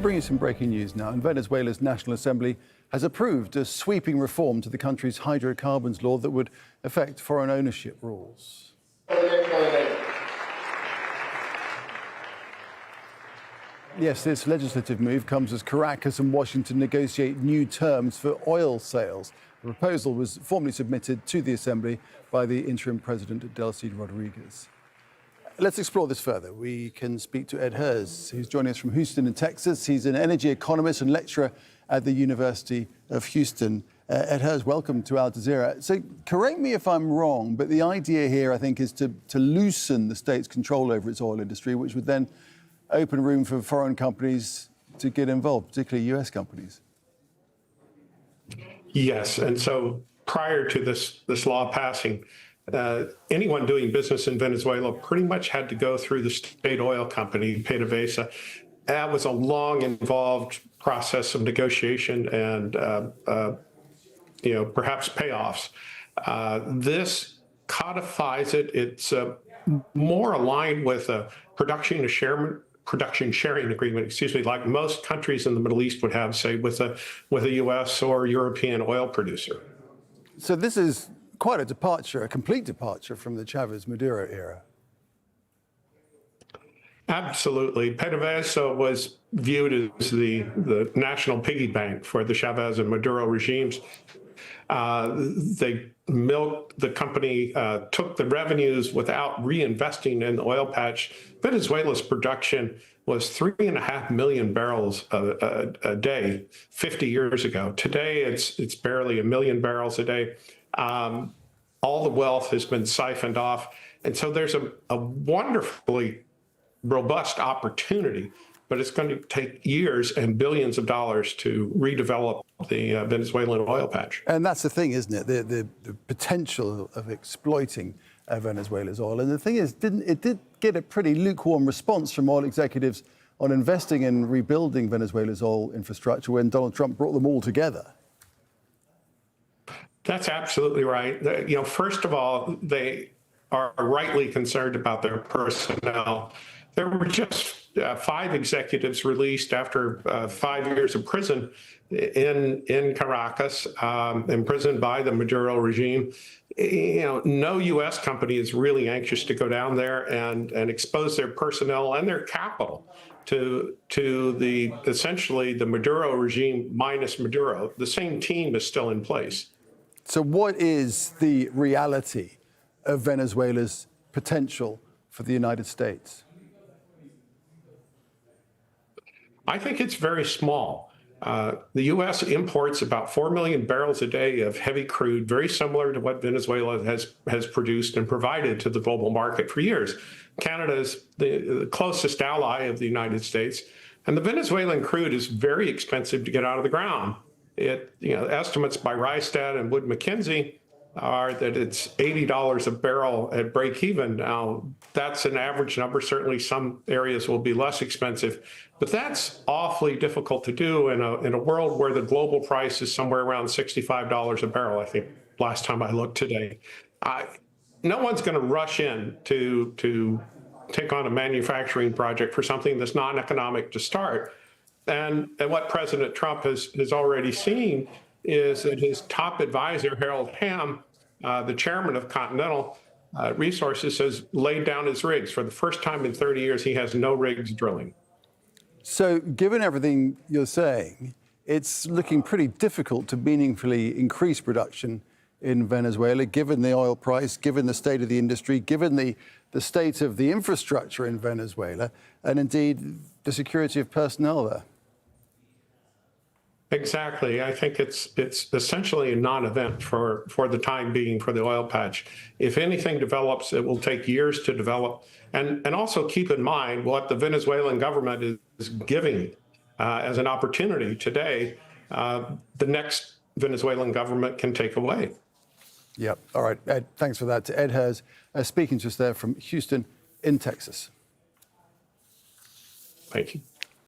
bring you some breaking news now. And Venezuela's National Assembly has approved a sweeping reform to the country's hydrocarbons law that would affect foreign ownership rules. Yes, this legislative move comes as Caracas and Washington negotiate new terms for oil sales. The proposal was formally submitted to the Assembly by the interim President Delcy Rodríguez. Let's explore this further. We can speak to Ed Hers, who's joining us from Houston in Texas. He's an energy economist and lecturer at the University of Houston. Ed Hers, welcome to Al Jazeera. So correct me if I'm wrong, but the idea here, I think, is to loosen the state's control over its oil industry, which would then open room for foreign companies to get involved, particularly US companies. Yes, and so prior to this law passing, anyone doing business in Venezuela pretty much had to go through the state oil company, PDVSA. That was a long, involved process of negotiation and perhaps payoffs. This codifies it. It's more aligned with a production sharing agreement, like most countries in the Middle East would have, say, with a U.S. or European oil producer. So this is quite a departure, a complete departure from the Chavez-Maduro era. Absolutely. PDVSA was viewed as the national piggy bank for the Chavez and Maduro regimes. They milked the company, took the revenues without reinvesting in the oil patch. Venezuela's production was 3.5 million barrels a day 50 years ago. Today, it's barely 1 million barrels a day. All the wealth has been siphoned off. And so there's a wonderfully robust opportunity, but it's going to take years and billions of dollars to redevelop the Venezuelan oil patch. And that's the thing, isn't it? The potential of exploiting Venezuela's oil. And the thing is, it did get a pretty lukewarm response from oil executives on investing in rebuilding Venezuela's oil infrastructure when Donald Trump brought them all together. That's absolutely right. First of all, they are rightly concerned about their personnel. There were just 5 executives released after 5 years of prison in Caracas, imprisoned by the Maduro regime. No U.S. company is really anxious to go down there and expose their personnel and their capital to essentially the Maduro regime minus Maduro. The same team is still in place. So what is the reality of Venezuela's potential for the United States? I think it's very small. The U.S. imports about 4 million barrels a day of heavy crude, very similar to what Venezuela has produced and provided to the global market for years. Canada is the closest ally of the United States, and the Venezuelan crude is very expensive to get out of the ground. Estimates by Rystad and Wood Mackenzie are that it's $80 a barrel at break even. Now, that's an average number. Certainly some areas will be less expensive, but that's awfully difficult to do in a world where the global price is somewhere around $65 a barrel, I think, last time I looked today. No one's going to rush in to take on a manufacturing project for something that's non-economic to start. And what President Trump has already seen is that his top advisor, Harold Hamm, the chairman of Continental Resources, has laid down his rigs. For the first time in 30 years, he has no rigs drilling. So given everything you're saying, it's looking pretty difficult to meaningfully increase production in Venezuela, given the oil price, given the state of the industry, given the state of the infrastructure in Venezuela, and indeed the security of personnel there. Exactly. I think it's essentially a non-event for the time being for the oil patch. If anything develops, it will take years to develop. And also keep in mind what the Venezuelan government is giving as an opportunity today, the next Venezuelan government can take away. Yep. All right, Ed, thanks for that. Ed Hers speaking to us there from Houston in Texas. Thank you.